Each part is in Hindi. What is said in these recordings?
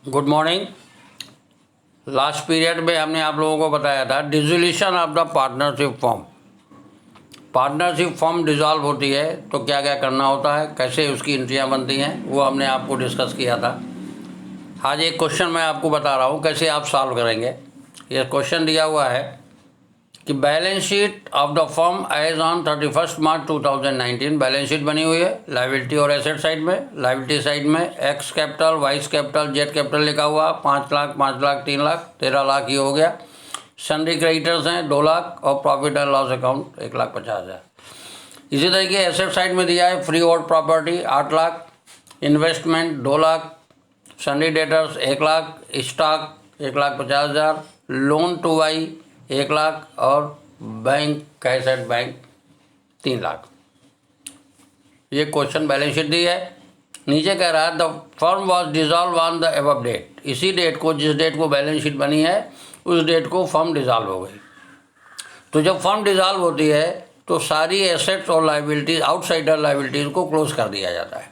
Good morning. लास्ट पीरियड में हमने आप लोगों को बताया था dissolution of the partnership form. Partnership form dissolve होती है तो क्या क्या करना होता है, कैसे उसकी एंट्रियाँ बनती हैं, वो हमने आपको डिस्कस किया था। आज एक क्वेश्चन मैं आपको बता रहा हूँ कैसे आप सॉल्व करेंगे। ये क्वेश्चन दिया हुआ है कि balance sheet of the firm as on 31 March 2019 balance sheet बनी हुई है लायबिलिटी और एसेट साइड में। लायबिलिटी साइड में X capital, Y's capital, Z capital लिखा हुआ 5 लाख, 5 लाख, 3 लाख, 13 लाख ये हो गया। सन्ड्री क्रेडिटर्स हैं 2 लाख और प्रॉफिट एंड लॉस अकाउंट 1,50,000। इसी तरीके एसेट साइड में दिया है free hold property 8 lakh, investment 2 lakh, sundry debtors 1 lakh, stock 1,50,000, loan to Y 1 lakh और bank cash at bank 3 lakh. ये क्वेश्चन बैलेंस शीट दी है। नीचे कह रहा है the firm was dissolved on the above date. इसी डेट को, जिस डेट को बैलेंस शीट बनी है उस डेट को फर्म डिजॉल्व हो गई। तो जब फर्म डिजॉल्व होती है तो सारी एसेट्स और लाइबिलिटीज, आउटसाइडर लाइबिलिटीज़ को क्लोज कर दिया जाता है।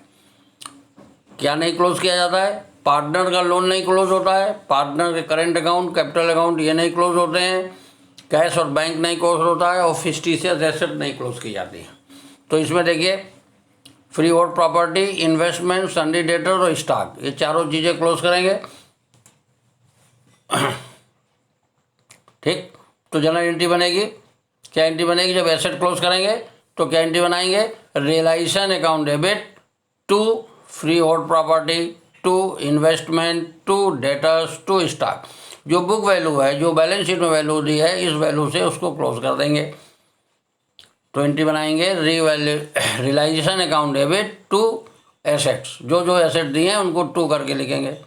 क्या नहीं क्लोज किया जाता है? पार्टनर का लोन नहीं क्लोज होता है, पार्टनर के करेंट अकाउंट, कैपिटल अकाउंट ये नहीं क्लोज होते हैं, कैश और बैंक नहीं क्लोज होता है और फिक्स्ड एसेट नहीं क्लोज की जाती है। तो इसमें देखिए free hold property, investment, sundry debtor और स्टॉक, ये चारों चीज़ें क्लोज करेंगे। ठीक, तो जनरल एंट्री बनेगी। क्या एंट्री बनेगी? जब एसेट क्लोज करेंगे तो क्या एंट्री बनाएंगे? Realisation account debit to free hold property, to investment, to debtors, to stock. जो बुक वैल्यू है, जो बैलेंस शीट में वैल्यू दी है, इस वैल्यू से उसको क्लोज कर देंगे। तो एंट्री बनाएंगे realisation account debit to assets. जो जो एसेट दिए हैं उनको टू करके लिखेंगे।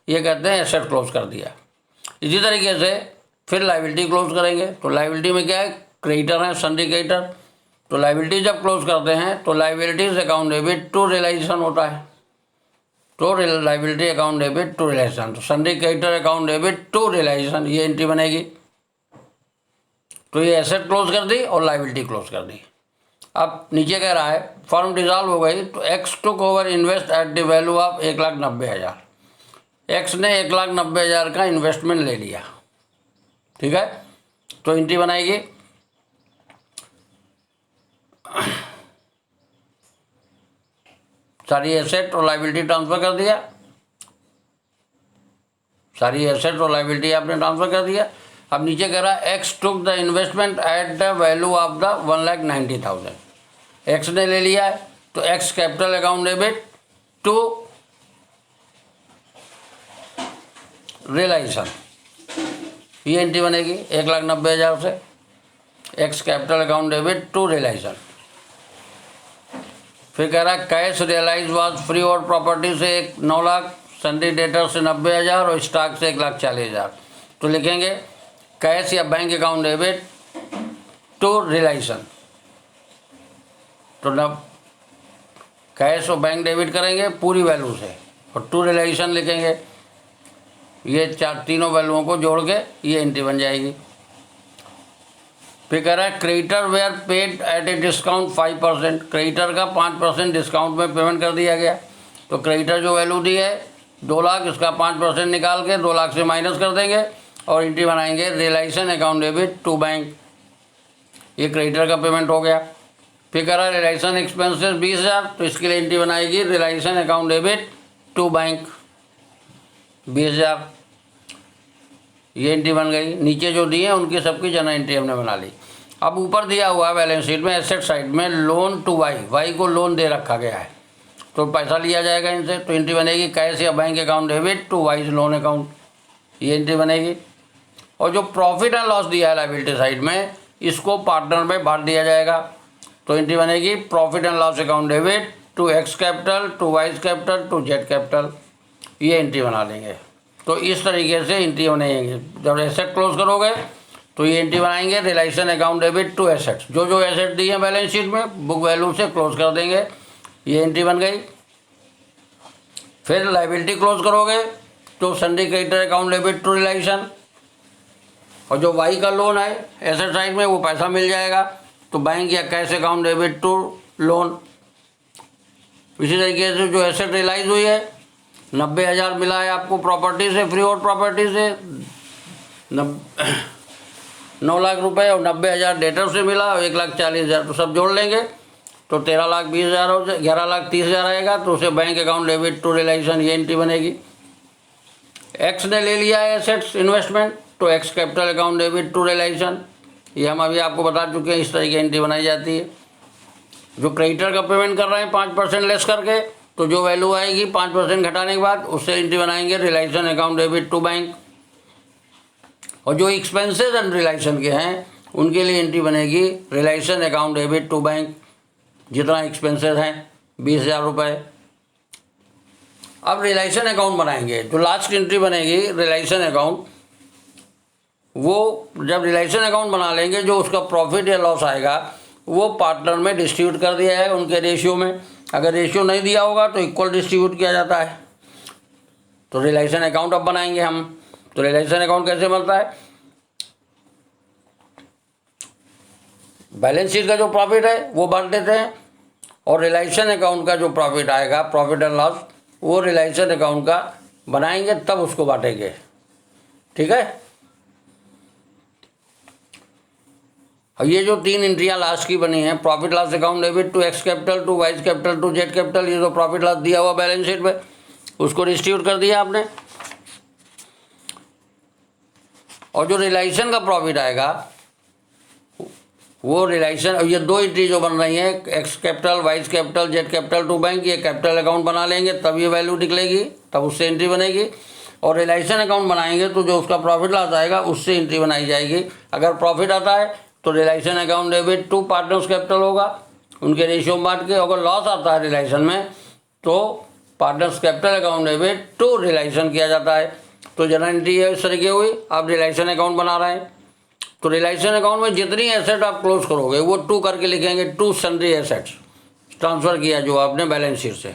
ये कहते हैं एसेट क्लोज कर दिया। इसी तरीके से फिर लायबिलिटी क्लोज करेंगे। तो लायबिलिटी में क्या है? क्रेडिटर है, सन्ड्री क्रेडिटर। तो लायबिलिटी जब क्लोज करते हैं तो liabilities account debit to realisation होता है। तो liability account debit to realisation, तो sundry creditor account debit to realisation, ये एंट्री बनेगी। तो ये एसेट क्लोज कर दी और लायबिलिटी क्लोज कर दी। अब नीचे कह रहा है फर्म डिसॉल्व हो गई तो x took over invest eight the value of 1,90,000। X ने 1,90,000 का इन्वेस्टमेंट ले लिया। ठीक है, तो एंट्री बनाएगी। सारी एसेट और लायबिलिटी ट्रांसफर कर दिया। सारी एसेट और लायबिलिटी आपने ट्रांसफर कर दिया। अब नीचे कह रहा है X took the investment at the value of the 1,90,000। X ने ले लिया है तो X capital account debit to realisation, ये एंट्री बनेगी 1,90,000 से। X capital account debit to realisation. फिर कह रहा है कैश रियलाइज वाज फ्री और प्रॉपर्टी से 9 लाख, सन्ड्री डेटर से 90,000 और स्टॉक से 1,40,000। तो लिखेंगे कैश या bank account debit to realisation. तो न कैश और बैंक डेबिट करेंगे पूरी वैल्यू से और टू रियलाइजेशन लिखेंगे। ये तीनों वैल्यूओं को जोड़ के ये एंट्री बन जाएगी। फिर कह रहा है creditor were paid at a discount 5%। Creditor का 5% डिस्काउंट में पेमेंट कर दिया गया। तो क्रेडिटर जो वैल्यू दी है 2 लाख, इसका 5% निकाल के 2 लाख से माइनस कर देंगे और एंट्री बनाएंगे realisation account debit to bank. ये क्रेडिटर का पेमेंट हो गया। फिर कह रहा है रियलाइजेशन एक्सपेंसेस 20,000, तो इसके लिए एंट्री बनाएगी realisation account debit to bank 20,000। ये एंट्री बन गई। नीचे जो दिए हैं उनकी सबकी जनरल एंट्री हमने बना ली। अब ऊपर दिया हुआ है बैलेंस शीट में एसेट साइड में लोन टू वाई, वाई को लोन दे रखा गया है तो पैसा लिया जाएगा इनसे। तो एंट्री बनेगी कैश या bank account debit to Y's loan account, ये एंट्री बनेगी। और जो प्रॉफिट एंड लॉस दिया है लायबिलिटी साइड में, इसको पार्टनर में बांट दिया जाएगा। तो एंट्री बनेगी profit and loss account debit to X capital, to Y's capital, to Z capital, ये एंट्री बना लेंगे। तो इस तरीके से एंट्री बनेगी। जब एसेट क्लोज करोगे तो ये एंट्री बनाएंगे realisation account debit to assets. जो जो एसेट दी है बैलेंस शीट में बुक वैल्यू से क्लोज कर देंगे, ये एंट्री बन गई। फिर लायबिलिटी क्लोज करोगे तो sundry creditor account debit to realisation, और जो वाई का लोन है एसेट साइड में वो पैसा मिल जाएगा तो बैंक या cash account debit to loan. इसी तरीके से जो एसेट रियलाइज हुई है 90,000 मिला है आपको प्रॉपर्टी से, फ्री होल्ड प्रॉपर्टी से 9 लाख रुपए, और 90,000 डेटर से मिला, और 1,40,000, तो सब जोड़ लेंगे तो 13,20,000 हो जाए, 11,30,000 आएगा। तो उसे bank account debit to reliance ये एंट्री बनेगी। एक्स ने ले लिया है एसेट्स इन्वेस्टमेंट, तो X capital account debit to reliance, ये हम अभी आपको बता चुके हैं, इस तरह की एंट्री बनाई जाती है। जो क्रेडिटर का पेमेंट कर रहे हैं 5% लेस करके, तो जो वैल्यू आएगी 5% घटाने के बाद उससे एंट्री बनाएंगे reliance account debit to bank. और जो एक्सपेंसेस एंड रिलायंस के हैं उनके लिए एंट्री बनेगी reliance account debit to bank. जितना एक्सपेंसेस हैं 20,000 रुपये। अब रिलायंस अकाउंट बनाएंगे, जो लास्ट एंट्री बनेगी रिलायंस अकाउंट, वो जब रिलायंस अकाउंट बना लेंगे, जो उसका प्रॉफिट या लॉस आएगा वो पार्टनर में डिस्ट्रीब्यूट कर दिया है उनके रेशियो में। अगर रेशियो नहीं दिया होगा तो इक्वल डिस्ट्रीब्यूट किया जाता है। तो रिलायंस अकाउंट अब बनाएंगे हम। तो रिलायंस अकाउंट कैसे बनता है? बैलेंस शीट का जो प्रॉफिट है वो बांट देते हैं, और रिलायंस अकाउंट का जो प्रॉफिट आएगा, प्रॉफिट एंड लॉस, वो रिलायंस अकाउंट का बनाएंगे, तब उसको बांटेंगे। ठीक है। और ये जो 3 एंट्रियाँ लास्ट की बनी हैं, profit loss account debit to X capital to Y capital to Z capital, ये जो प्रॉफिट लॉस दिया हुआ बैलेंस शीट में उसको डिस्ट्रीब्यूट कर दिया आपने। और जो रिलायंस का प्रॉफिट आएगा वो रिलायंस, और ये 2 एंट्री जो बन रही है X capital Y capital Z capital to bank, ये कैपिटल अकाउंट बना लेंगे, तब ये वैल्यू निकलेगी, तब उससे एंट्री बनेगी। और रिलायंस अकाउंट बनाएंगे तो जो उसका प्रॉफिट लॉस आएगा उससे एंट्री बनाई जाएगी। अगर प्रॉफिट आता है तो reliance account debit to partners capital होगा, उनके रेशियो बांट के। अगर लॉस आता है रिलायंस में तो partners capital account debit to reliance किया जाता है। तो जनरल एंट्री है इस तरीके हुई। आप रिलायंस अकाउंट बना रहे हैं तो रिलायंस अकाउंट में जितनी एसेट आप क्लोज करोगे वो 2 करके लिखेंगे, 2 सन्ड्री एसेट्स ट्रांसफ़र किया जो आपने बैलेंस शीट से।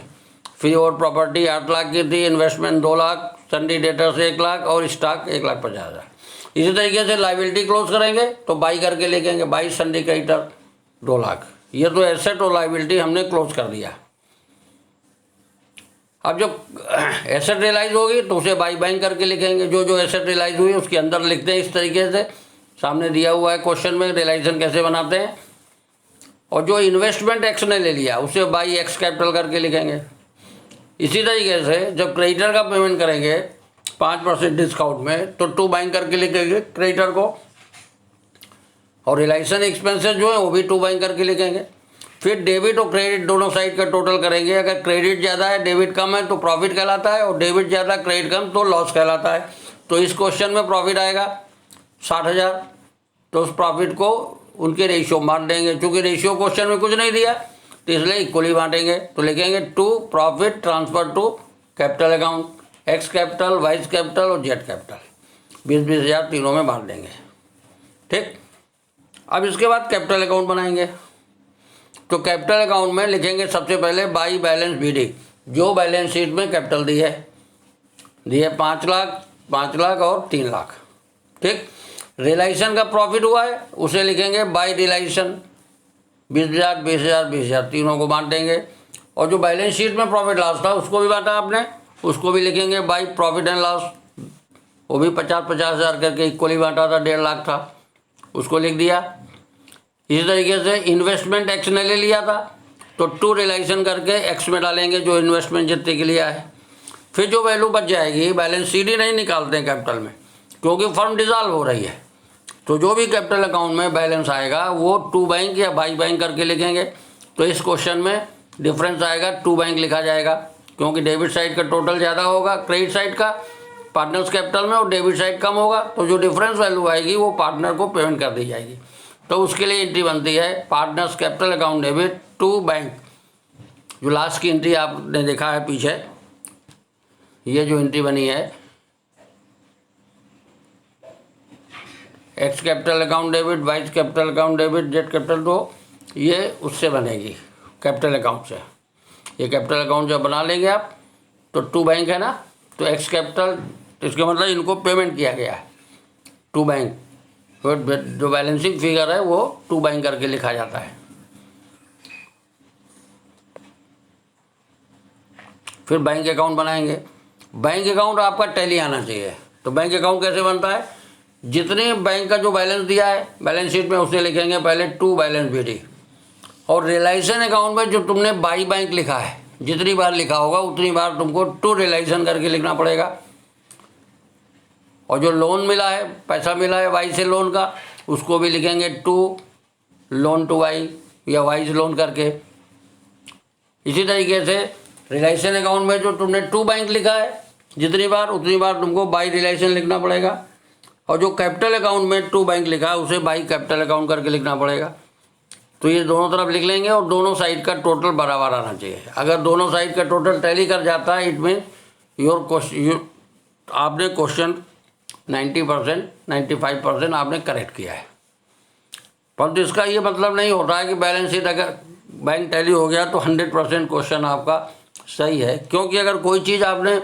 फ्री और प्रॉपर्टी 8 लाख की थी, investment 2 lakh, sundry debtors 1 lakh और स्टॉक 1,50,000। इसी तरीके से लाइबिलिटी क्लोज करेंगे तो बाई करके लिखेंगे, बाई सन्ड्री क्रेडिटर 2 लाख। ये तो एसेट और लाइबिलिटी हमने क्लोज कर दिया। अब जब एसेट रियलाइज होगी तो उसे बाई बैंक करके लिखेंगे। जो जो एसेट रियलाइज हुई उसके अंदर लिखते हैं इस तरीके से, सामने दिया हुआ है क्वेश्चन में रियलाइजेशन कैसे बनाते हैं। और जो इन्वेस्टमेंट एक्स ने ले लिया उसे बाई एक्स कैपिटल करके लिखेंगे। इसी तरीके से जब क्रेडिटर का पेमेंट करेंगे 5% डिस्काउंट में तो 2 बाइंग करके लिखेंगे क्रेडिटर को, और रियलाइजेशन एक्सपेंसेस जो है वो भी 2 बाइंग करके लिखेंगे। फिर डेबिट और क्रेडिट दोनों साइड का टोटल करेंगे। अगर क्रेडिट ज़्यादा है डेबिट कम है तो प्रॉफिट कहलाता है, और डेबिट ज़्यादा क्रेडिट कम तो लॉस कहलाता है। तो इस क्वेश्चन में प्रॉफिट आएगा 60,000, तो उस प्रॉफिट को उनके रेशियो बांट देंगे। चूँकि रेशियो क्वेश्चन में कुछ नहीं दिया तो इसलिए इक्वली बांटेंगे। तो लिखेंगे to profit transfer to capital account, X capital Y capital और जेड कैपिटल 20,000 तीनों में बांट देंगे। ठीक। अब इसके बाद कैपिटल अकाउंट बनाएंगे। तो कैपिटल अकाउंट में लिखेंगे सबसे पहले बाई बैलेंस बीडी, जो बैलेंस शीट में कैपिटल दी है 5 लाख, 5 लाख और 3 लाख। ठीक। रियलाइजेशन का प्रॉफिट हुआ है उसे लिखेंगे बाई रियलाइजेशन 20,000, 20,000, 20,000 तीनों को बांट देंगे। और जो बैलेंस शीट में प्रॉफिट लॉस था उसको भी बांटा आपने, उसको भी लिखेंगे बाई प्रॉफिट एंड लॉस, वो भी 50,000 करके इक्वली बांटा था, 1.5 लाख था, उसको लिख दिया। इसी तरीके से इन्वेस्टमेंट एक्स ने ले लिया था तो 2 रियलाइजेशन करके एक्स में डालेंगे जो इन्वेस्टमेंट जितने के लिया है। फिर जो वैल्यू बच जाएगी, बैलेंस शीट ही नहीं निकालते हैं कैपिटल में क्योंकि फर्म डिसॉल्व हो रही है, तो जो भी कैपिटल अकाउंट में बैलेंस आएगा वो 2 बैंक या बाई बैंक करके लिखेंगे। तो इस क्वेश्चन में डिफरेंस आएगा 2 बैंक लिखा जाएगा, क्योंकि डेबिट साइड का टोटल ज़्यादा होगा क्रेडिट साइड का पार्टनर्स कैपिटल में, और डेबिट साइड कम होगा, तो जो डिफरेंस वैल्यू आएगी वो पार्टनर को पेमेंट कर दी जाएगी। तो उसके लिए एंट्री बनती है partners capital account debit to bank. जो लास्ट की एंट्री आपने देखा है पीछे, ये जो एंट्री बनी है X capital account debit, Y capital account debit, Z capital, तो ये उससे बनेगी कैपिटल अकाउंट से। ये कैपिटल अकाउंट जब बना लेंगे आप तो 2 बैंक है ना, तो एक्स कैपिटल, इसका मतलब इनको पेमेंट किया गया है 2 बैंक। जो बैलेंसिंग फिगर है वो 2 बैंक करके लिखा जाता है। फिर बैंक अकाउंट बनाएंगे। बैंक अकाउंट आपका टैली आना चाहिए। तो बैंक अकाउंट कैसे बनता है, जितने बैंक का जो बैलेंस दिया है बैलेंस शीट में उससे लिखेंगे पहले टू बैलेंस बीडी, और रियलाइजेशन अकाउंट में जो तुमने बाई बैंक लिखा है जितनी बार लिखा होगा उतनी बार तुमको टू रियलाइजेशन करके लिखना पड़ेगा। और जो लोन मिला है, पैसा मिला है वाई से लोन का, उसको भी लिखेंगे टू लोन टू वाई या वाई से लोन करके। इसी तरीके से रियलाइजेशन अकाउंट में जो तुमने टू बैंक लिखा है जितनी बार उतनी बार तुमको बाई रियलाइजेशन लिखना पड़ेगा। और जो कैपिटल अकाउंट में टू बैंक लिखा है उसे बाई कैपिटल अकाउंट करके लिखना पड़ेगा। तो ये दोनों तरफ लिख लेंगे और दोनों साइड का टोटल बराबर आना चाहिए। अगर दोनों साइड का टोटल टैली कर जाता है, इट मीन आपने क्वेश्चन 90% 95% आपने करेक्ट किया है। परंतु इसका ये मतलब नहीं होता है कि बैलेंस शीट अगर बैंक टैली हो गया तो 100% क्वेश्चन आपका सही है, क्योंकि अगर कोई चीज़ आपने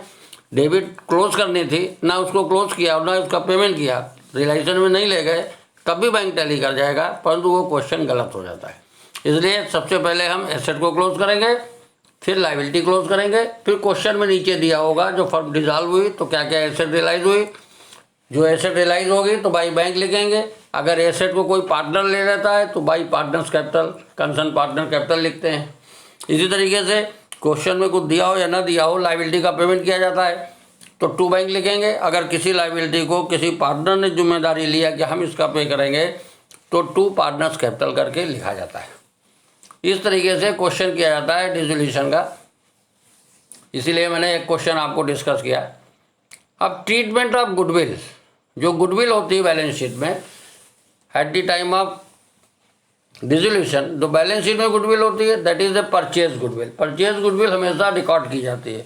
डेबिट क्लोज करनी थी, ना उसको क्लोज किया और ना उसका पेमेंट किया, रियलाइजेशन में नहीं ले गए, तब भी बैंक टैली कर जाएगा, परंतु वो क्वेश्चन गलत हो जाता है। इसलिए सबसे पहले हम एसेट को क्लोज करेंगे, फिर लायबिलिटी क्लोज करेंगे, फिर क्वेश्चन में नीचे दिया होगा जो फर्म डिसॉल्व हुई तो क्या क्या एसेट रियलाइज हुई, जो एसेट रियलाइज होगी तो बाई बैंक लिखेंगे। अगर एसेट को कोई पार्टनर ले लेता है तो by partners capital, concern partner capital लिखते हैं। इसी तरीके से क्वेश्चन में कुछ दिया हो या ना दिया हो, लायबिलिटी का पेमेंट किया जाता है तो टू बैंक लिखेंगे। अगर किसी लायबिलिटी को किसी पार्टनर ने जिम्मेदारी लिया कि हम इसका पे करेंगे तो टू पार्टनर्स कैपिटल करके लिखा जाता है। इस तरीके से क्वेश्चन किया जाता है डिसोल्यूशन का। इसीलिए मैंने एक क्वेश्चन आपको डिस्कस किया। अब ट्रीटमेंट ऑफ गुडविल, जो गुडविल होती है बैलेंस शीट में at the time of dissolution, जो बैलेंस शीट में गुडविल होती है that is the purchase goodwill. Purchase goodwill हमेशा रिकॉर्ड की जाती है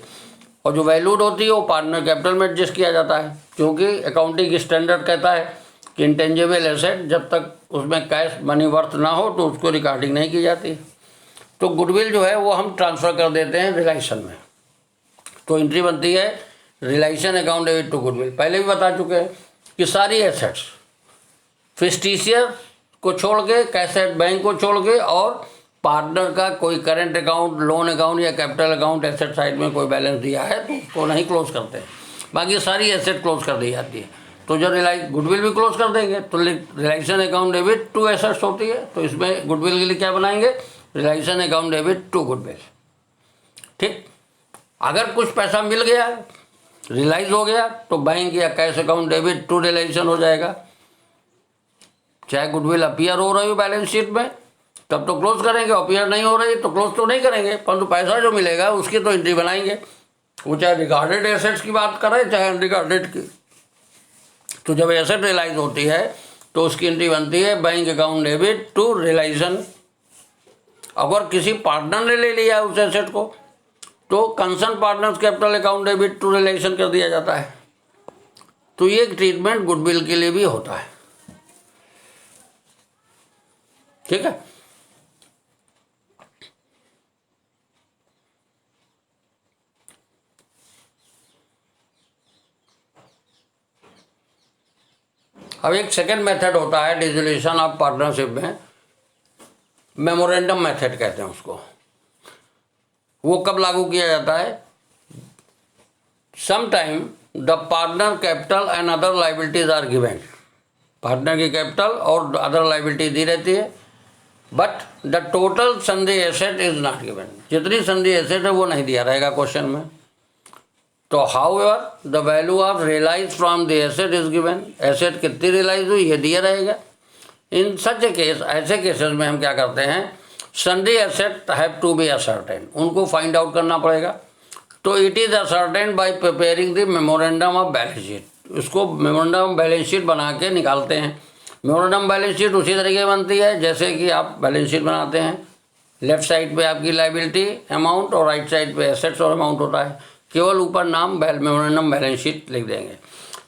और जो वैल्यूड होती है वो पार्टनर कैपिटल में एडजस्ट किया जाता है, क्योंकि अकाउंटिंग स्टैंडर्ड कहता है कि इंटेंजिबल एसेट जब तक उसमें कैश मनी वर्थ ना हो तो उसको रिकॉर्डिंग नहीं की जाती। तो गुडविल जो है वो हम ट्रांसफ़र कर देते हैं रियलाइजेशन में। तो एंट्री बनती है realisation account debit to goodwill. पहले भी बता चुके हैं कि सारी एसेट्स फिस्टिशियर को छोड़ के, कैसेट बैंक को छोड़ के और पार्टनर का कोई करंट अकाउंट, लोन अकाउंट या कैपिटल अकाउंट एसेट साइड में कोई बैलेंस दिया है तो उसको नहीं क्लोज करते हैं, बाकी सारी एसेट क्लोज कर दी जाती है। तो जब गुडविल भी क्लोज कर देंगे तो realisation account debit to assets होती है, तो इसमें गुडविल के लिए क्या बनाएंगे, realisation account debit to goodwill. ठीक, अगर कुछ पैसा मिल गया, रियलाइज हो गया, तो बैंक या cash account debit to realisation हो जाएगा। चाहे गुडविल अपीयर हो रही हो बैलेंस शीट में तब तो क्लोज करेंगे, अपीयर नहीं हो रही तो क्लोज तो नहीं करेंगे, परंतु पैसा जो मिलेगा उसकी तो एंट्री बनाएंगे। वो चाहे रिगार्डेड एसेट्स की बात करें चाहे अनरिगार्डेड की। तो जब एसेट रियलाइज होती है तो उसकी एंट्री बनती है bank account debit to realisation. अगर किसी पार्टनर ने ले लिया उस एसेट को तो concern partners capital account debit to realisation कर दिया जाता है। तो ये ट्रीटमेंट गुडविल के लिए भी होता है। ठीक है, अब एक सेकेंड मेथड होता है डिसोल्यूशन ऑफ पार्टनरशिप में, मेमोरेंडम मेथड कहते हैं उसको। वो कब लागू किया जाता है, some time the partner capital and other liabilities are given. Partner की कैपिटल और अदर लाइबिलिटी दी रहती है, but the total sundry asset is not given. जितनी संधि एसेट है वो नहीं दिया रहेगा क्वेश्चन में। तो however the value of realise from the asset is given. Asset कितनी रियलाइज हुई ये दिया रहेगा। इन सच ए केस, ऐसे केसेस में हम क्या करते हैं, sundry asset have to be ascertain, उनको फाइंड आउट करना पड़ेगा। तो it is ascertain by preparing the memorandum of balance sheet. उसको मेमोरेंडम बैलेंस शीट बना के निकालते हैं। मेमोरेंडम बैलेंस शीट उसी तरीके बनती है जैसे कि आप बैलेंस शीट बनाते हैं। लेफ्ट साइड पे आपकी लाइबिलिटी अमाउंट और राइट साइड पे एसेट्स और अमाउंट होता है, केवल ऊपर नाम मेमोरेंडम बैलेंस शीट लिख देंगे।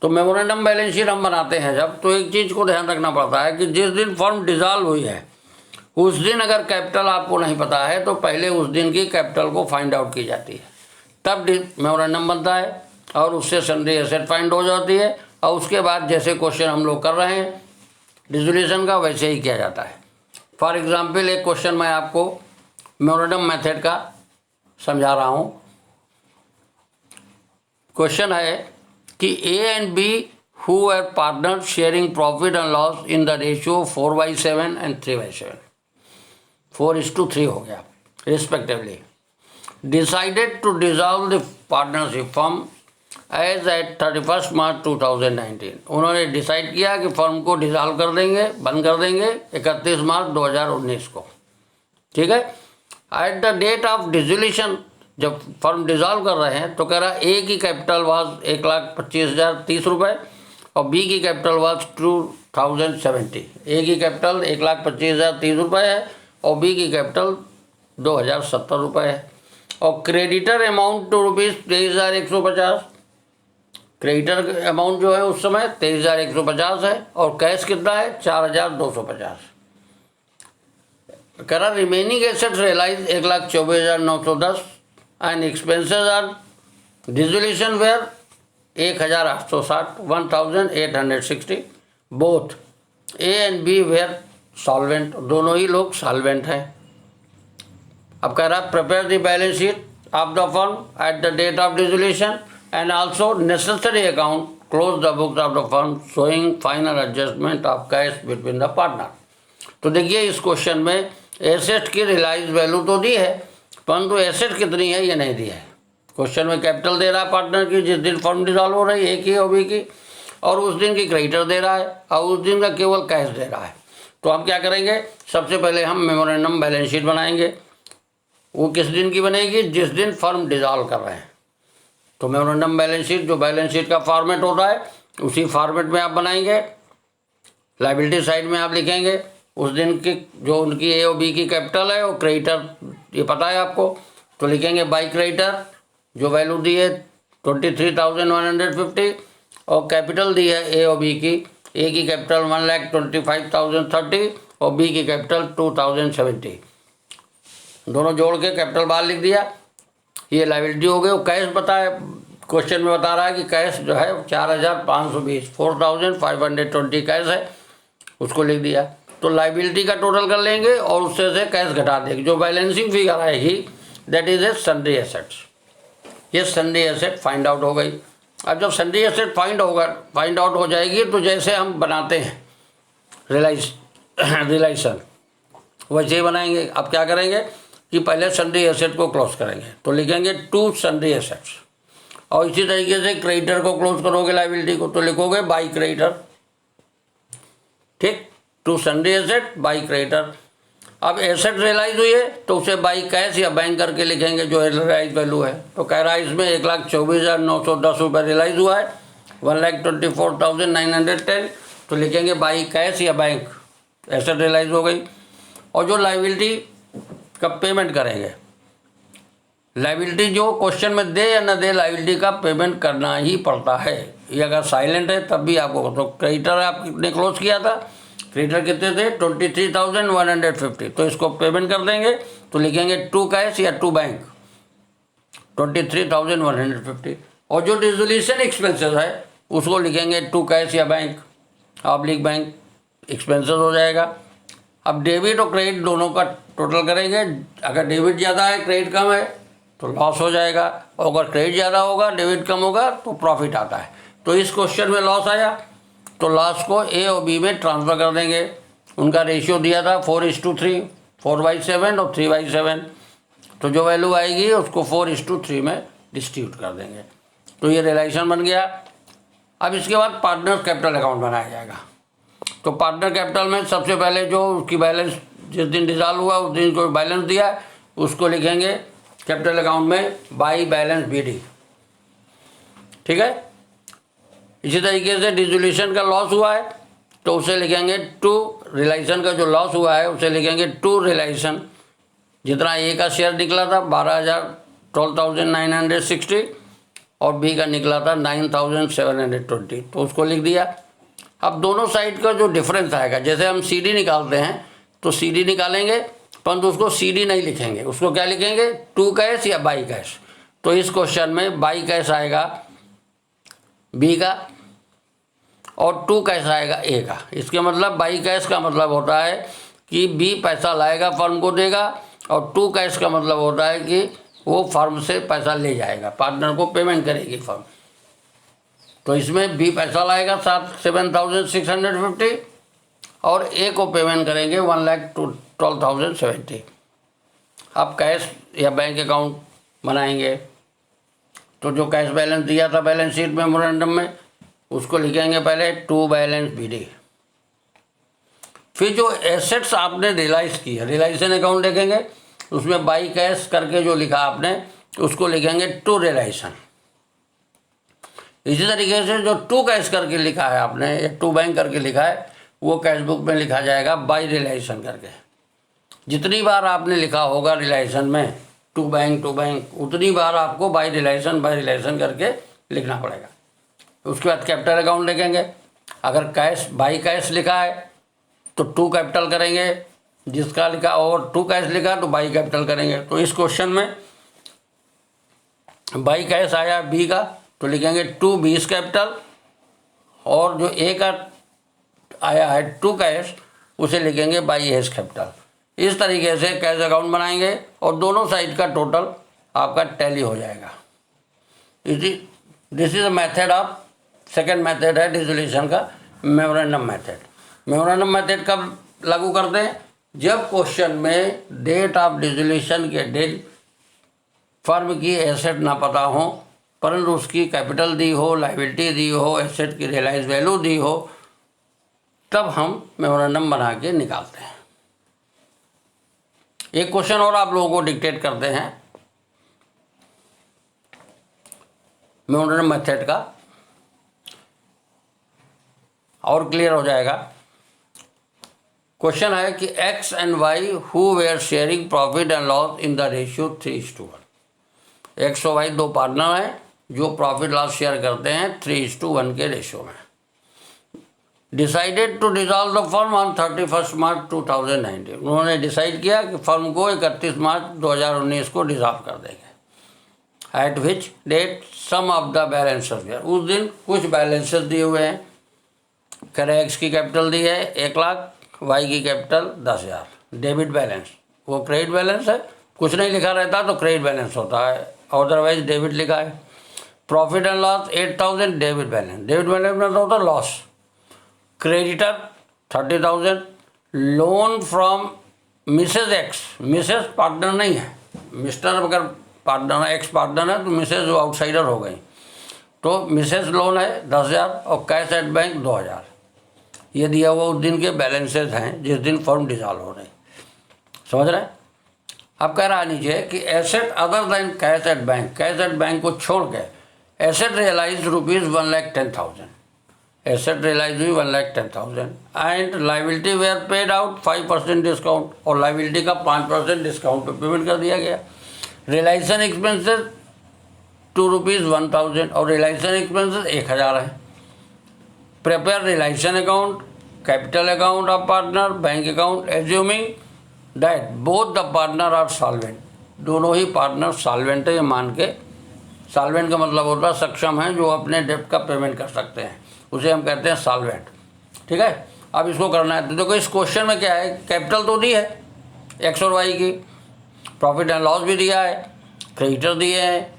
तो मेमोरेंडम बैलेंस शीट हम बनाते हैं जब, तो एक चीज़ को ध्यान रखना पड़ता है कि जिस दिन फर्म डिसॉल्व हुई है उस दिन अगर कैपिटल आपको नहीं पता है तो पहले उस दिन की कैपिटल को फाइंड आउट की जाती है, तब मेमोरेंडम बनता है और उससे संधि एसेट फाइंड हो जाती है। और उसके बाद जैसे क्वेश्चन हम लोग कर रहे हैं डिसोल्यूशन का वैसे ही किया जाता है। फॉर एग्जाम्पल एक क्वेश्चन मैं आपको मेमोरेंडम मेथड का समझा रहा हूँ। क्वेश्चन है कि A and B who are partner sharing profit and loss in the ratio 4/7 and 3/7, 4:3 हो गया respectively, decided to dissolve the partnership firm as at 31 March 2019। उन्होंने डिसाइड किया कि फर्म को डिसॉल्व कर देंगे, बंद कर देंगे 31 मार्च 2019 को। ठीक है, at the date of dissolution, जब फर्म डिसॉल्व कर रहे हैं तो कह रहा है ए की कैपिटल वाज 1,25,030 रुपये और बी की कैपिटल वाज 2070। ए की कैपिटल 1,25,030 रुपये है और बी की कैपिटल 2,070 रुपये है। और creditor amount to rupees 23,150, creditor amount जो है उस समय 23,150 है और कैश कितना है 4,250। कह रहा remaining assets realise 1,24,910 and expenses are dissolution were 1,860, 1,860। Both A and B were solvent, दोनों ही लोग सॉल्वेंट हैं। अब कह रहा prepare the balance sheet of the firm at the date of dissolution and also necessary account close the books of the firm showing final adjustment of cash between the partner. तो देखिए इस क्वेश्चन में एसेट की रियलाइज वैल्यू तो दी है, परंतु एसेट कितनी है ये नहीं दिया है। क्वेश्चन में कैपिटल दे रहा है पार्टनर की जिस दिन फर्म डिसॉल्व हो रही है, ए की और बी की, और उस दिन की क्रेडिटर दे रहा है और उस दिन का केवल कैश दे रहा है। तो हम क्या करेंगे, सबसे पहले हम मेमोरेंडम बैलेंस शीट बनाएंगे। वो किस दिन की बनेगी, जिस दिन फर्म डिसॉल्व कर रहे हैं। तो मेमोरेंडम बैलेंस शीट, जो बैलेंस शीट का फॉर्मेट होता है उसी फॉर्मेट में आप बनाएंगे। लायबिलिटी साइड में आप लिखेंगे उस दिन की जो उनकी ए और बी की कैपिटल है और क्रेडिटर ये पता है आपको, तो लिखेंगे बाई क्रेडिटर जो वैल्यू दी है 23,150 और कैपिटल दी है ए और बी की, ए की कैपिटल 1,25,030 और बी की कैपिटल 2,070, दोनों जोड़ के कैपिटल बाहर लिख दिया। ये लायबिलिटी हो गई। और कैश पता है, क्वेश्चन में बता रहा है कि कैश जो है 4,520, 4,520 कैश है, उसको लिख दिया। तो लायबिलिटी का टोटल कर लेंगे और उससे से कैश घटा देंगे, जो बैलेंसिंग फिगर आएगी that is a sundry assets. ये सन्ड्री एसेट फाइंड आउट हो गई। अब जब सन्ड्री एसेट फाइंड आउट हो जाएगी तो जैसे हम बनाते हैं रिलेशन वैसे ही बनाएंगे। अब क्या करेंगे कि पहले सन्ड्री एसेट को क्लोज करेंगे, तो लिखेंगे टू सन्ड्री एसेट्स, और इसी तरीके से क्रेडिटर को क्लोज करोगे लायबिलिटी को, तो लिखोगे बाई क्रेडिटर। ठीक, to sundry asset by creditor. अब एसेट रियलाइज हुई है तो उसे बाई कैश या बैंक करके लिखेंगे जो रियलाइज वैल्यू है। तो कह रहा है इसमें 1,24,910 रुपये रियलाइज हुआ है, 1,24,910, तो लिखेंगे बाई कैश या बैंक, एसेट रियलाइज हो गई। और जो लायबिलिटी का पेमेंट करेंगे, लायबिलिटी जो क्वेश्चन में दे या न दे, लायबिलिटी का पेमेंट करना ही पड़ता है। ये अगर साइलेंट है तब भी आपको, तो क्रेडिटर आपने क्लोज किया था, क्रेडिटर कितने थे 23,150, तो इसको पेमेंट कर देंगे, तो लिखेंगे टू कैश या टू बैंक 23,150। और जो डिसोल्यूशन एक्सपेंसेस है उसको लिखेंगे टू कैश या बैंक, ऑब्लिक बैंक एक्सपेंसेस हो जाएगा। अब डेबिट और क्रेडिट दोनों का टोटल करेंगे। अगर डेबिट ज़्यादा है क्रेडिट कम है तो लॉस हो जाएगा, और अगर क्रेडिट ज़्यादा होगा डेबिट कम होगा तो प्रॉफिट आता है। तो इस क्वेश्चन में लॉस आया तो लॉस को ए और बी में ट्रांसफ़र कर देंगे। उनका रेशियो दिया था 4:3, 4/7 और 3/7, तो जो वैल्यू आएगी उसको 4:3 में डिस्ट्रीब्यूट कर देंगे। तो ये रिलेशन बन गया। अब इसके बाद पार्टनर कैपिटल अकाउंट बनाया जाएगा। तो पार्टनर कैपिटल में सबसे पहले जो उसकी बैलेंस जिस दिन डिसॉल्व हुआ उस दिन को बैलेंस दिया उसको लिखेंगे कैपिटल अकाउंट में बाई बैलेंस BD। ठीक है, इसी तरीके से डिसोल्यूशन का लॉस हुआ है तो उसे लिखेंगे टू रिलेशन का जो लॉस हुआ है उसे लिखेंगे टू रिलेशन। जितना ए का शेयर निकला था 12,960 और बी का निकला था 9,720, तो उसको लिख दिया। अब दोनों साइड का जो डिफरेंस आएगा, जैसे हम CD निकालते हैं तो CD निकालेंगे परंतु उसको CD नहीं लिखेंगे, उसको क्या लिखेंगे टू कैश या बाई कैश। तो इस क्वेश्चन में बाई कैश आएगा बी का और टू कैश आएगा ए का। इसके मतलब बाई कैश का मतलब होता है कि बी पैसा लाएगा फर्म को देगा, और टू कैश का मतलब होता है कि वो फर्म से पैसा ले जाएगा, पार्टनर को पेमेंट करेगी फर्म। तो इसमें बी पैसा लाएगा 7,650 और ए को पेमेंट करेंगे 1,12,070। अब कैश या बैंक अकाउंट बनाएंगे, तो जो कैश बैलेंस दिया था बैलेंस शीट मेमोरेंडम में उसको लिखेंगे पहले टू बैलेंस बीडी। फिर जो एसेट्स आपने रियलाइज की है, रियलाइजेशन अकाउंट देखेंगे, उसमें बाई कैश करके जो लिखा आपने उसको लिखेंगे टू रियलाइजेशन। इसी तरीके से जो टू कैश करके लिखा है आपने या टू बैंक करके लिखा है वो कैश बुक में लिखा जाएगा बाई रियलाइजेशन करके। जितनी बार आपने लिखा होगा रियलाइजेशन में टू बैंक उतनी बार आपको बाई रियलाइजेशन करके लिखना पड़ेगा। उसके बाद कैपिटल अकाउंट लिखेंगे। अगर कैश बाई कैश लिखा है तो टू कैपिटल करेंगे, जिसका लिखा और टू कैश लिखा तो बाई कैपिटल करेंगे। तो इस क्वेश्चन में बाई कैश आया बी का तो लिखेंगे टू बीस कैपिटल, और जो ए का आया है टू कैश उसे लिखेंगे बाई एस कैपिटल। इस तरीके से कैश अकाउंट बनाएंगे और दोनों साइड का टोटल आपका टैली हो जाएगा। This is a method of second method है डिसोल्यूशन का, मेमोरेंडम मेथड। मेमोरेंडम मेथड कब लागू करते हैं? जब क्वेश्चन में डेट ऑफ डिसोल्यूशन के दिन फर्म की एसेट ना पता हो परंतु उसकी कैपिटल दी हो, लायबिलिटी दी हो, एसेट की रियलाइज वैल्यू दी हो, तब हम मेमोरेंडम बना के निकालते हैं। एक क्वेश्चन और आप लोगों को डिक्टेट करते हैं मेमोरेंडम मेथड का, और क्लियर हो जाएगा। क्वेश्चन है कि X and Y who were sharing profit and loss in the ratio 3:1। X और वाई दो पार्टनर हैं जो प्रॉफिट लॉस शेयर करते हैं 3:1 के रेशियो में। Decided to dissolve the firm on 31 March 2019। उन्होंने डिसाइड किया कि फर्म को 31 मार्च 2019 को डिसॉल्व कर देंगे। At which date some of the balances, उस दिन कुछ बैलेंसेस दिए हुए हैं। करे एक्स की कैपिटल दी है 1 लाख, वाई की कैपिटल 10,000। डेबिट बैलेंस वो क्रेडिट बैलेंस है, कुछ नहीं लिखा रहता तो क्रेडिट बैलेंस होता है, अदरवाइज डेबिट लिखा है। Profit and loss 8,000 debit balance में तो होता loss. Creditor 30,000। Loan from Mrs X, Mrs partner नहीं है, मिस्टर अगर पार्टनर एक्स पार्टनर है तो मिसेज जो आउटसाइडर हो गई, तो मिसेज लोन है 10,000 और कैश एट बैंक 2,000। ये दिया हुआ उस दिन के बैलेंसेस हैं जिस दिन फर्म डिसॉल्व हो रही। समझ रहे हैं? अब कह रहा नीचे कि asset other than cash at bank, cash at bank को छोड़ के asset realise rupees 1,10,000। Asset realise हुई 1,10,000 and liability were paid out 5% discount, और लाइबिलिटी का 5% डिस्काउंट पे पेमेंट कर दिया गया। रियलाइजेशन एक्सपेंसेस ₹1,000 और रियलाइजेशन एक्सपेंसेस 1,000 है। Prepare realisation account, capital account of partner, bank account, assuming that both the partner are solvent. दोनों ही पार्टनर सॉल्वेंट है, ये मान के। सॉल्वेंट का मतलब होता है सक्षम है, जो अपने डेब्ट का पेमेंट कर सकते हैं, उसे हम कहते हैं सॉल्वेंट। ठीक है, अब इसको करना है तो देखो इस क्वेश्चन में क्या है, कैपिटल तो दी है एक्स और वाई की, प्रॉफिट एंड लॉस भी दिया है, क्रेडिटर दिए हैं,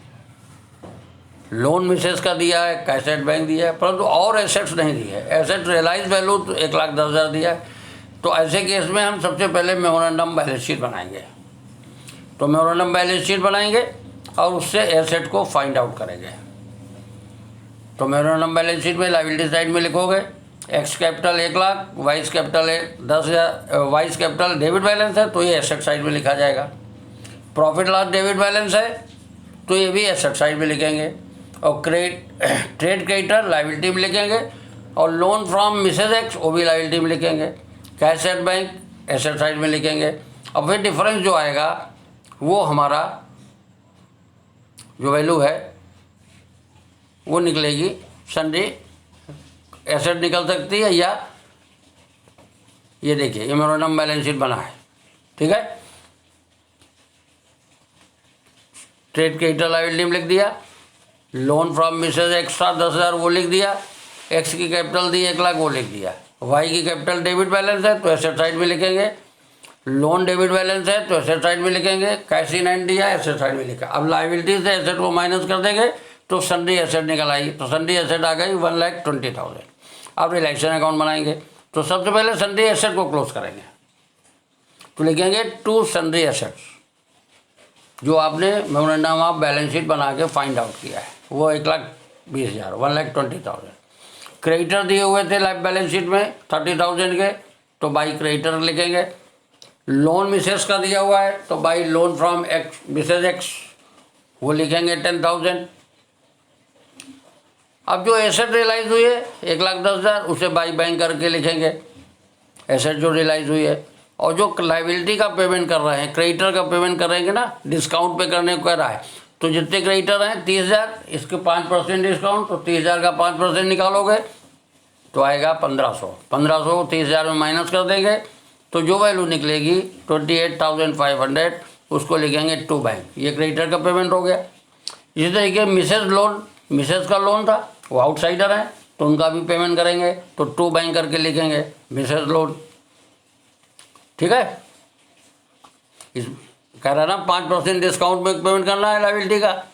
लोन मिसेस का दिया है, कैश एट बैंक दिया है, परंतु और एसेट्स नहीं दिए है। एसेट रियलाइज वैल्यू तो 1,10,000 दिया है। तो ऐसे केस में हम सबसे पहले मेमोरेंडम बैलेंस शीट बनाएंगे। तो मेमोरेंडम बैलेंस शीट बनाएंगे और उससे एसेट को फाइंड आउट करेंगे। तो मेमोरेंडम बैलेंस शीट में लायबिलिटी साइड में लिखोगे x capital 1 lakh, vice capital 10,000, vice capital debit balance है तो ये एसेट साइड में लिखा जाएगा। प्रॉफिट लॉस डेबिट बैलेंस है तो ये भी एसेट साइड में लिखेंगे, और ट्रेड क्रेडिटर लायबिलिटी में लिखेंगे, और लोन फ्रॉम मिसेज एक्स वो भी लायबिलिटी में लिखेंगे। Cash at bank asset side में लिखेंगे। और फिर डिफरेंस जो आएगा वो हमारा जो वैल्यू है वो निकलेगी सन्डी एसेट निकल सकती है, या ये देखिए ये मेमोरेंडम बैलेंस शीट बना है। ठीक है, ट्रेड क्रेडिटर लायबिलिटी में लिख दिया, लोन फ्रॉम मिसेज एक्स 10,000 वो लिख दिया, एक्स की कैपिटल दी 1 लाख वो लिख दिया, वाई की कैपिटल डेबिट बैलेंस है तो एसेट साइड में लिखेंगे, लोन डेबिट बैलेंस है तो एसेट साइड में लिखेंगे, कैश इन हैंड दिया एसेट साइड में लिखा। अब लायबिलिटी से एसेट को माइनस कर देंगे तो सन्ड्री एसेट निकल आई, तो सन्ड्री एसेट आ गई 1,20,000। अब रिलैक्सेशन अकाउंट बनाएंगे तो सबसे पहले सन्ड्री एसेट को क्लोज करेंगे, तो लिखेंगे टू सन्ड्री एसेट्स, जो आपने मेमोरेंडम ऑफ बैलेंस शीट बना के फाइंड आउट किया है, वो 1,20,000, 1,20,000। क्रेडिटर दिए हुए थे लाइफ बैलेंस शीट में 30,000 के, तो बाई क्रेडिटर लिखेंगे। लोन मिसेस का दिया हुआ है तो by loan from x Mrs x, वो लिखेंगे 10,000। अब जो एसेट रियलाइज हुई है 1,10,000, उसे बाई बैंक करके लिखेंगे, एसेट जो रियलाइज हुई है। और जो लाइबिलिटी का पेमेंट कर रहे हैं, क्रेडिटर का पेमेंट करेंगे ना, डिस्काउंट पे करने को कह रहा है, तो जितने क्रेडिटर हैं 30,000, इसके 5% डिस्काउंट, तो 30,000 का 5% निकालोगे तो आएगा 1,500। 1,500 को 30,000 में माइनस कर देंगे तो जो वैल्यू निकलेगी 28,500, उसको लिखेंगे टू बैंक। ये क्रेडिटर का पेमेंट हो गया। इसी तरीके मिसेस लोन, मिसेस का लोन था, वो आउटसाइडर है तो उनका भी पेमेंट करेंगे, तो टू बैंक करके लिखेंगे मिसेस लोन। ठीक है, इस कह रहा ना 5% डिस्काउंट में पेमेंट करना है लाइबिलिटी का,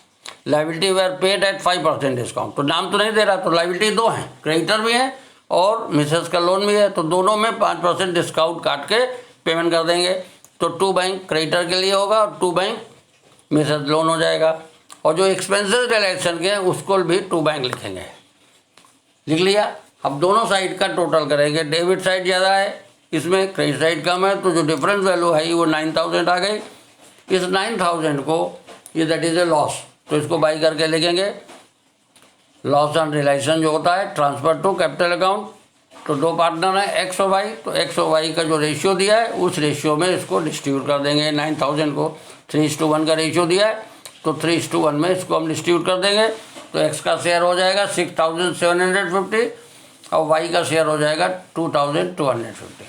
liability were paid at 5% discount, तो नाम तो नहीं दे रहा, तो लाइबिलिटी दो हैं, क्रेडिटर भी है और मिसेस का लोन भी है, तो दोनों में 5% डिस्काउंट काट के पेमेंट कर देंगे। तो टू बैंक क्रेडिटर के लिए होगा और टू बैंक मिसेस लोन हो जाएगा। और जो एक्सपेंसेस रिलेशन के हैं उसको भी टू बैंक लिखेंगे, लिख लिया। अब दोनों साइड का टोटल करेंगे, डेबिट साइड ज़्यादा है, इसमें क्रेडिट साइड कम है, तो जो डिफरेंस वैल्यू है वो 9,000 आ गई। इस 9,000 को ये दैट इज़ ए लॉस, तो इसको बाई करके लिखेंगे लॉस ऑन रियलाइजेशन जो होता है ट्रांसफर टू कैपिटल अकाउंट। तो दो पार्टनर हैं एक्स और वाई, तो एक्स और वाई का जो रेशियो दिया है उस रेशियो में इसको डिस्ट्रीब्यूट कर देंगे। 9,000 को 3:1 का रेशियो दिया है, तो 3:1 में इसको हम डिस्ट्रीब्यूट कर देंगे। तो एक्स का शेयर हो जाएगा 6,750 और वाई का शेयर हो जाएगा 2,250।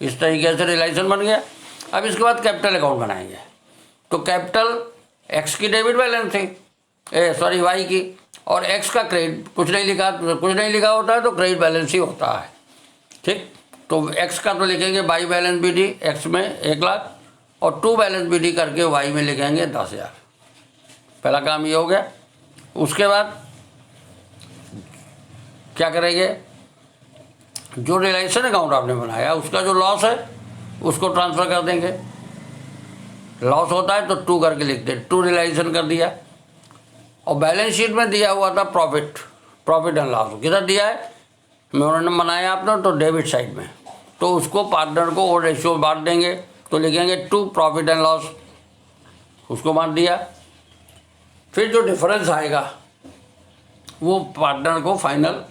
इस तरीके से रिलेशन बन गया। अब इसके बाद कैपिटल अकाउंट बनाएंगे, तो कैपिटल एक्स की डेबिट बैलेंस थी, वाई की, और एक्स का क्रेडिट कुछ नहीं लिखा होता है तो क्रेडिट बैलेंस ही होता है। ठीक, तो एक्स का तो लिखेंगे by balance B D, X में 1,00,000 और टू बैलेंस बी डी करके वाई में लिखेंगे 10,000। पहला काम ये हो गया। उसके बाद क्या करेंगे, जो रिलेशन अकाउंट आपने बनाया उसका जो लॉस है उसको ट्रांसफ़र कर देंगे। लॉस होता है तो टू करके लिखते हैं, टू रिलेशन कर दिया। और बैलेंस शीट में दिया हुआ था प्रॉफिट एंड लॉस, किधर दिया है, मेमोरेंडम बनाया आपने तो डेबिट साइड में, तो उसको पार्टनर को और रेशियो बांट देंगे, तो लिखेंगे टू प्रॉफिट एंड लॉस, उसको बांट दिया। फिर जो डिफरेंस आएगा वो पार्टनर को फाइनल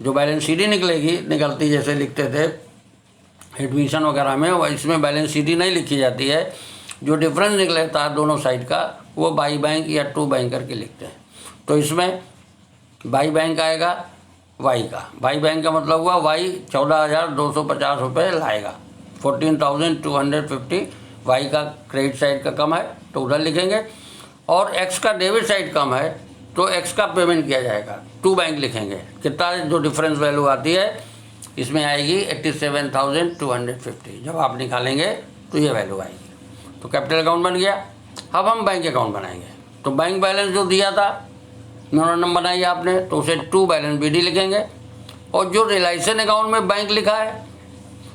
जो बैलेंस शीट ही निकलती जैसे लिखते थे एडमिशन वगैरह में, वो इसमें बैलेंस शीट ही नहीं लिखी जाती है। जो डिफरेंस निकलता है दोनों साइड का वो बाई बैंक या टू बैंक करके लिखते हैं। तो इसमें बाई बैंक आएगा वाई का, बाई बैंक का मतलब हुआ वाई 14,250 रुपये लाएगा, 14,250 वाई का क्रेडिट साइड का कम है तो उधर लिखेंगे। और एक्स का डेबिट साइड कम है तो एक्स का पेमेंट किया जाएगा, टू बैंक लिखेंगे। कितना जो डिफरेंस वैल्यू आती है इसमें आएगी 87,250, जब आप निकालेंगे तो ये वैल्यू आएगी। तो कैपिटल अकाउंट बन गया। अब हम बैंक अकाउंट बनाएंगे, तो बैंक बैलेंस जो दिया था मेमोरेंडम बनाई आपने तो उसे टू बैलेंस बी डी लिखेंगे। और जो रिलेशन अकाउंट में बैंक लिखा है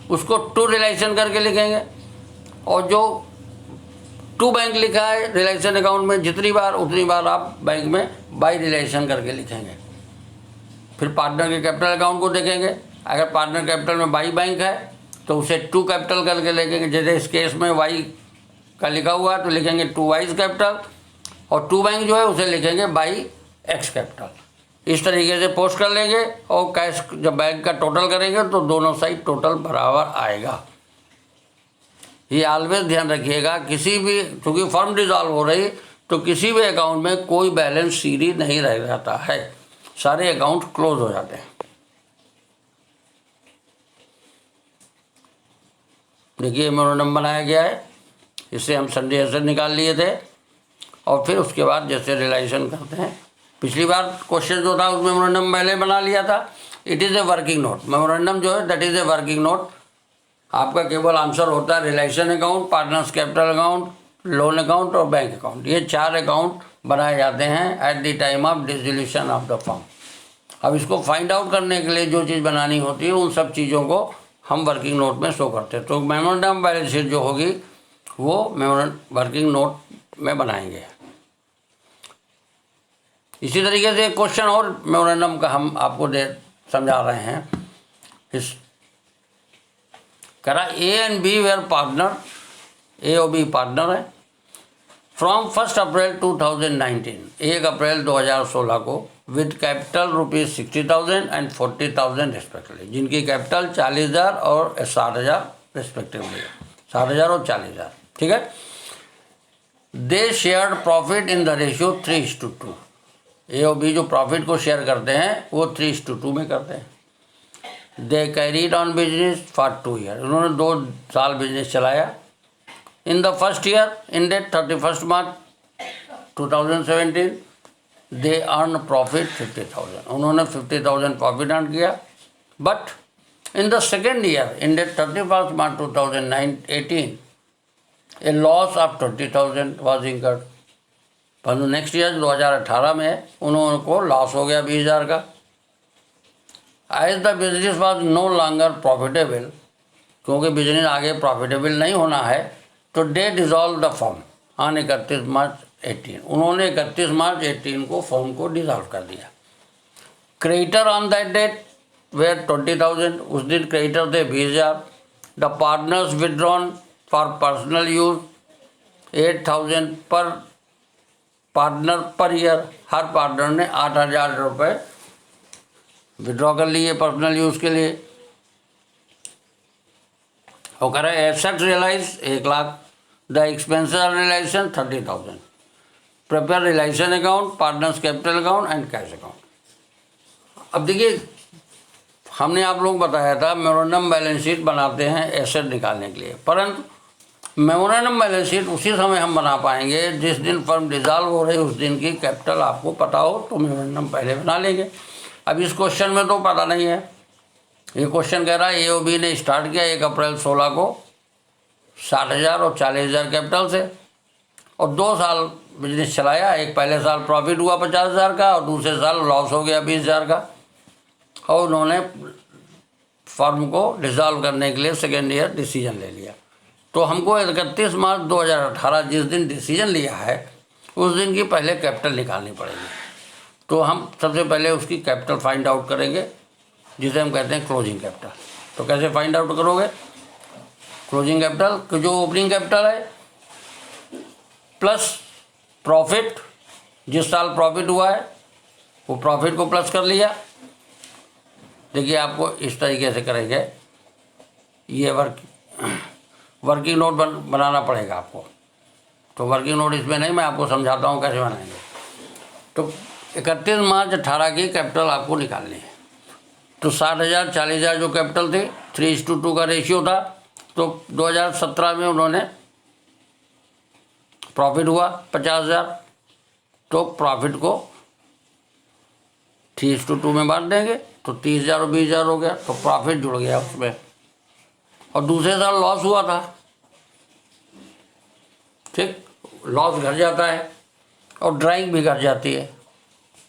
उसको टू रिलेशन करके लिखेंगे। और जो टू बैंक लिखा है रिलेशन अकाउंट में जितनी बार उतनी बार आप बैंक में बाई रिलेशन करके लिखेंगे। फिर पार्टनर के कैपिटल अकाउंट को देखेंगे, अगर पार्टनर कैपिटल में बाई बैंक है तो उसे टू कैपिटल करके लिखेंगे। जैसे इस केस में वाई का लिखा हुआ है तो लिखेंगे टू वाइज कैपिटल, और टू बैंक जो है उसे लिखेंगे बाई एक्स कैपिटल। इस तरीके से पोस्ट कर लेंगे और कैश जब बैंक का टोटल करेंगे तो दोनों साइड टोटल बराबर आएगा। ये ऑलवेज ध्यान रखिएगा, किसी भी चूँकि फर्म डिसॉल्व हो रही तो किसी भी अकाउंट में कोई बैलेंस सीरी नहीं रह जाता है, सारे अकाउंट क्लोज हो जाते हैं। देखिए मेमोरेंडम बनाया गया है, इससे हम सन्ड्री एसेट निकाल लिए थे। और फिर उसके बाद जैसे रियलाइजेशन करते हैं, पिछली बार क्वेश्चन जो था उसमें मेमोरेंडम पहले बना लिया था। It is a working note, memorandum जो है that is a working note. आपका केवल आंसर होता है realisation account, partners capital account, loan account और बैंक अकाउंट। ये चार अकाउंट बनाए जाते हैं at the time of dissolution of the firm. अब इसको फाइंड आउट करने के लिए जो चीज़ बनानी होती है उन सब चीज़ों को हम वर्किंग नोट में शो करते हैं। तो मेमोरेंडम बैलेंस शीट जो होगी वो वर्किंग नोट में बनाएंगे। इसी तरीके से एक क्वेश्चन और मेमोरेंडम का हम आपको समझा रहे हैं। इस करा A and B were partner, A और बी पार्टनर है। फ्रॉम 1 अप्रैल 2019, 1 अप्रैल 2016 को विद कैपिटल ₹60,000 एंड 40,000 रिस्पेक्टिवली, जिनकी कैपिटल 40,000 और 60,000 रिस्पेक्टिवली, 60,000 और 40,000, ठीक है। They shared profit in the ratio 3:2। A और बी जो प्रॉफिट को शेयर करते हैं वो 3:2 में करते हैं। They carried on business for 2 year, उन्होंने 2 साल बिजनेस चलाया। In the first year in date 31 March 2017 they earn profit 50,000, उन्होंने 50,000 प्रॉफिट अर्न किया। But in the second year in date 31 March 2018 a loss of 20,000 was incurred. परंतु नेक्स्ट ईयर 2018 में उन्होंने को लॉस हो गया 20,000 का। As the business was no longer profitable, क्योंकि बिजनेस आगे प्रॉफिटेबल नहीं होना है, तो दे डिज़ोल्व द फर्म ऑन 31 मार्च 18, उन्होंने 31 मार्च 18 को फर्म को डिज़ोल्व कर दिया। Creditor on that date were 20,000, उस दिन क्रेडिटर थे 20,000। The partners withdrawn for personal use 8,000 per partner per year, her partner ने 8,000 रुपये विड्रॉ कर लिए पर्सनल यूज़ के लिए। और कह रहे asset realise 1,00,000, the expenses realisation 30,000, prepare realisation account, partners capital account and cash account. अब देखिए, हमने आप लोग बताया था मेमोरेंडम बैलेंस शीट बनाते हैं एसेट निकालने के लिए, परंतु मेमोरेंडम बैलेंस शीट उसी समय हम बना पाएंगे जिस दिन फर्म डिज़ॉल्व हो रही, उस दिन की कैपिटल आपको पता हो तो मेमोरेंडम पहले बना लेंगे। अब इस क्वेश्चन में तो पता नहीं है। ये क्वेश्चन कह रहा है ए ओ बी ने स्टार्ट किया 1 अप्रैल 16 को 60,000 और 40,000 कैपिटल से, और 2 साल बिजनेस चलाया। एक पहले साल प्रॉफिट हुआ 50,000 का और दूसरे साल लॉस हो गया 20,000 का, और उन्होंने फर्म को डिसॉल्व करने के लिए सेकेंड ईयर डिसीजन ले लिया। तो हमको 31 मार्च 2018 जिस दिन डिसीजन लिया है उस दिन की पहले कैपिटल निकालनी पड़ेगी। तो हम सबसे पहले उसकी कैपिटल फाइंड आउट करेंगे, जिसे हम कहते हैं क्लोजिंग कैपिटल। तो कैसे फाइंड आउट करोगे? क्लोजिंग कैपिटल कि जो ओपनिंग कैपिटल है प्लस प्रॉफिट, जिस साल प्रॉफिट हुआ है वो प्रॉफिट को प्लस कर लिया। देखिए, आपको इस तरीके से करेंगे, ये वर्किंग नोट बनाना पड़ेगा आपको। तो वर्किंग नोट इसमें नहीं, मैं आपको समझाता हूँ कैसे बनाएंगे। तो 31 मार्च 18 की कैपिटल आपको निकालनी है। तो 60,000 40,000 जो कैपिटल थी 3:2 का रेशियो था। तो 2017 में उन्होंने प्रॉफिट हुआ 50,000, तो प्रॉफिट को 3:2 में बांट देंगे, तो 30,000 और 20,000 हो गया, तो प्रॉफिट जुड़ गया उसमें। और दूसरे साल लॉस हुआ था, ठीक, लॉस घट जाता है और ड्राइंग भी घट जाती है,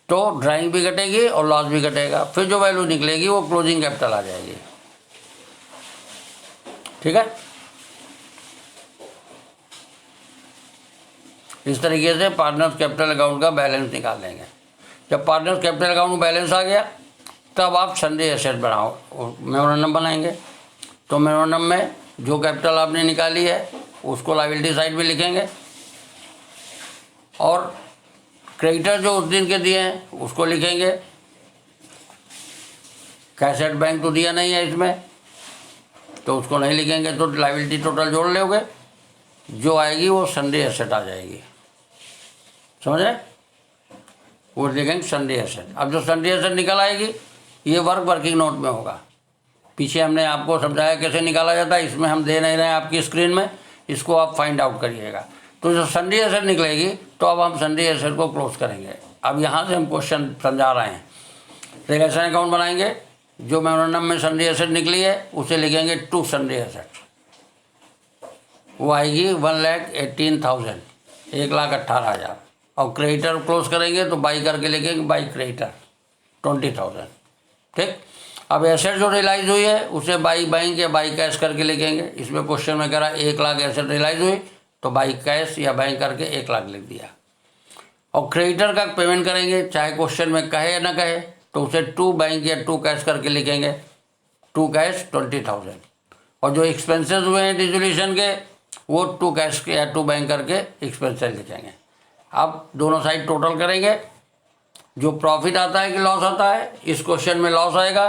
तो ड्राइंग भी घटेगी और लॉस भी घटेगा। फिर जो वैल्यू निकलेगी वो क्लोजिंग कैपिटल आ जाएगी, ठीक है। इस तरीके से पार्टनर्स कैपिटल अकाउंट का बैलेंस निकाल देंगे। जब पार्टनर्स कैपिटल अकाउंट बैलेंस आ गया तब आप सन्डे एसेट बनाओ, मेमोरेंडम बनाएंगे। तो मेमोरेंडम में जो कैपिटल आपने निकाली है उसको लायबिलिटी साइड में लिखेंगे, और क्रेडिटर जो उस दिन के दिए हैं उसको लिखेंगे। कैश एट बैंक तो दिया नहीं है इसमें, तो उसको नहीं लिखेंगे। तो लायबिलिटी टोटल जोड़ लोगे, जो आएगी वो सन्डे एसेट आ जाएगी, समझे? वो लिखेंगे सन्डे एसेट। अब जो सन्डे एसेट निकल आएगी ये वर्किंग नोट में होगा। पीछे हमने आपको समझाया कैसे निकाला जाता है, इसमें हम दे नहीं रहे हैं आपकी स्क्रीन में, इसको आप फाइंड आउट करिएगा। तो जो सन्डे एसेट निकलेगी तो अब हम सन्डे एसेट को क्लोज करेंगे। अब यहाँ से हम क्वेश्चन समझा रहे हैं। रिलेशन अकाउंट बनाएंगे, जो मेमोरेंडम में सन्डे एसेट निकली है उसे लिखेंगे टू सन्डे एसेट, वो आएगी 1,18,000, 1,18,000, और क्रेडिटर क्लोज करेंगे तो बाई करके लिखेंगे बाई क्रेडिटर 20,000। ठीक, अब एसेट जो रियलाइज हुई है उसे बाई बैंक या बाई कैश करके लिखेंगे। इसमें क्वेश्चन में कह रहा है 1 लाख एसेट रियलाइज हुई तो बाई कैश या बैंक करके 1 लाख लिख दिया। और क्रेडिटर का पेमेंट करेंगे, चाहे क्वेश्चन में कहे या ना कहे, तो उसे 2 बैंक या 2 कैश करके लिखेंगे, 2 कैश 20,000। और जो एक्सपेंसेस हुए हैं डिसोल्यूशन के वो 2 कैश या 2 बैंक करके एक्सपेंसेस लिखेंगे। अब दोनों साइड टोटल करेंगे, जो प्रॉफिट आता है कि लॉस आता है। इस क्वेश्चन में लॉस आएगा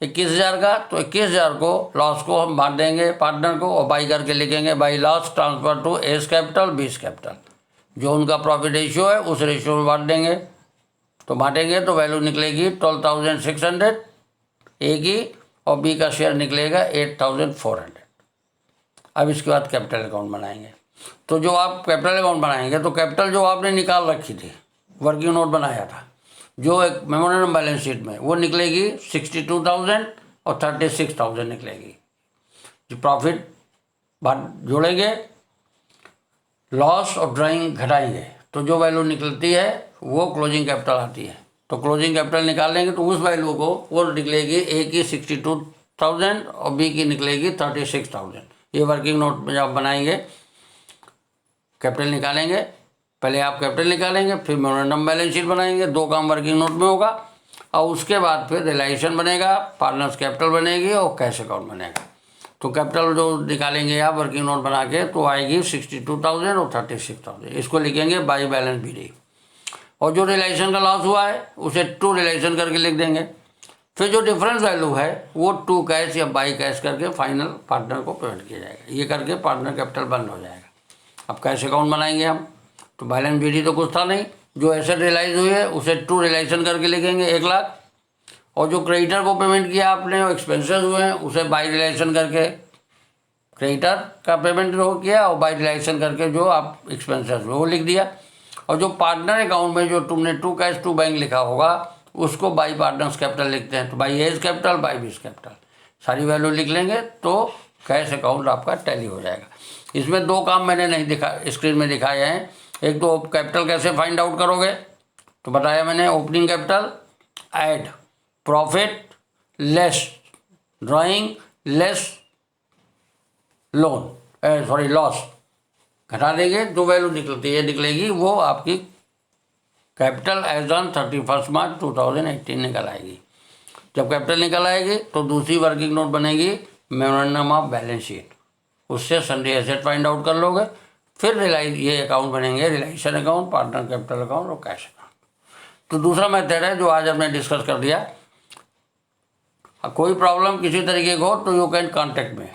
21,000 का, तो 21,000 को लॉस को हम बांट देंगे पार्टनर को और बाई करके लिखेंगे by loss transfer to A's capital B's capital. जो उनका प्रॉफिट रेशियो है उस रेशियो में बांट देंगे। तो बांटेंगे तो वैल्यू निकलेगी 12,600 ए की, और बी का शेयर निकलेगा 8,400। अब इसके बाद कैपिटल अकाउंट बनाएंगे। तो जो आप कैपिटल अकाउंट बनाएंगे तो कैपिटल जो आपने निकाल रखी थी, वर्किंग नोट बनाया था, जो एक मेमोरेंडम बैलेंस शीट में, वो निकलेगी 62,000 और 36,000 निकलेगी। जो प्रॉफिट जोड़ेंगे, लॉस और ड्राइंग घटाएंगे तो जो वैल्यू निकलती है वो क्लोजिंग कैपिटल आती है। तो क्लोजिंग कैपिटल निकाल लेंगे तो उस वैल्यू को वो निकलेगी ए की 62,000 और बी की निकलेगी 36,000। ये वर्किंग नोट में जब बनाएंगे कैपिटल निकालेंगे, पहले आप कैपिटल निकालेंगे फिर मेमोरेंडम बैलेंस शीट बनाएंगे, 2 काम वर्किंग नोट में होगा। और उसके बाद फिर रियलाइजेशन बनेगा, पार्टनर्स कैपिटल बनेगी और कैश अकाउंट बनेगा। तो कैपिटल जो निकालेंगे आप वर्किंग नोट बना के तो आएगी 62,000 और 36,000। इसको लिखेंगे बाई बैलेंस बी डी। और जो रियलाइजेशन का लॉस हुआ है उसे 2 रियलाइजेशन करके लिख देंगे। फिर जो डिफरेंस वैल्यू है वो 2 कैश या बाई कैश करके फाइनल पार्टनर को पेमेंट किया जाएगा। ये करके पार्टनर कैपिटल बंद हो जाएगा। अब कैश अकाउंट बनाएंगे हम, तो बैलेंस बी डी तो कुछ था नहीं, जो एसेट रियलाइज हुई है उसे 2 रियलाइजेशन करके लिखेंगे 1 लाख। और जो क्रेडिटर को पेमेंट किया आपने, एक्सपेंसेस हुए हैं, उसे बाई रियलाइजेशन करके क्रेडिटर का पेमेंट हो किया और बाई रियलाइजेशन करके जो आप एक्सपेंसेस हुए वो लिख दिया। और जो पार्टनर अकाउंट में जो तुमने 2 कैश 2 बैंक लिखा होगा उसको बाई पार्टनर्स कैपिटल लिखते हैं। तो by A's capital by B's capital सारी वैल्यू लिख लेंगे तो कैश अकाउंट आपका टैली हो जाएगा। इसमें 2 काम मैंने नहीं दिखा स्क्रीन में दिखाए हैं। एक तो कैपिटल कैसे फाइंड आउट करोगे, तो बताया मैंने, opening capital add profit less drawing less loss घटा देंगे, जो वैल्यू निकलती है निकलेगी वो आपकी कैपिटल एज ऑन 31 मार्च 2018 निकल आएगी। जब कैपिटल निकल आएगी तो दूसरी वर्किंग नोट बनेगी मेमोरेंडम ऑफ बैलेंस शीट, उससे सन्डे एसेट फाइंड आउट कर लोगे। फिर ये अकाउंट बनेंगे realisation account, partner capital account और कैश अकाउंट। तो दूसरा मेथड है जो आज हमने डिस्कस कर दिया। कोई प्रॉब्लम किसी तरीके की हो तो यू कैन कॉन्टेक्ट में।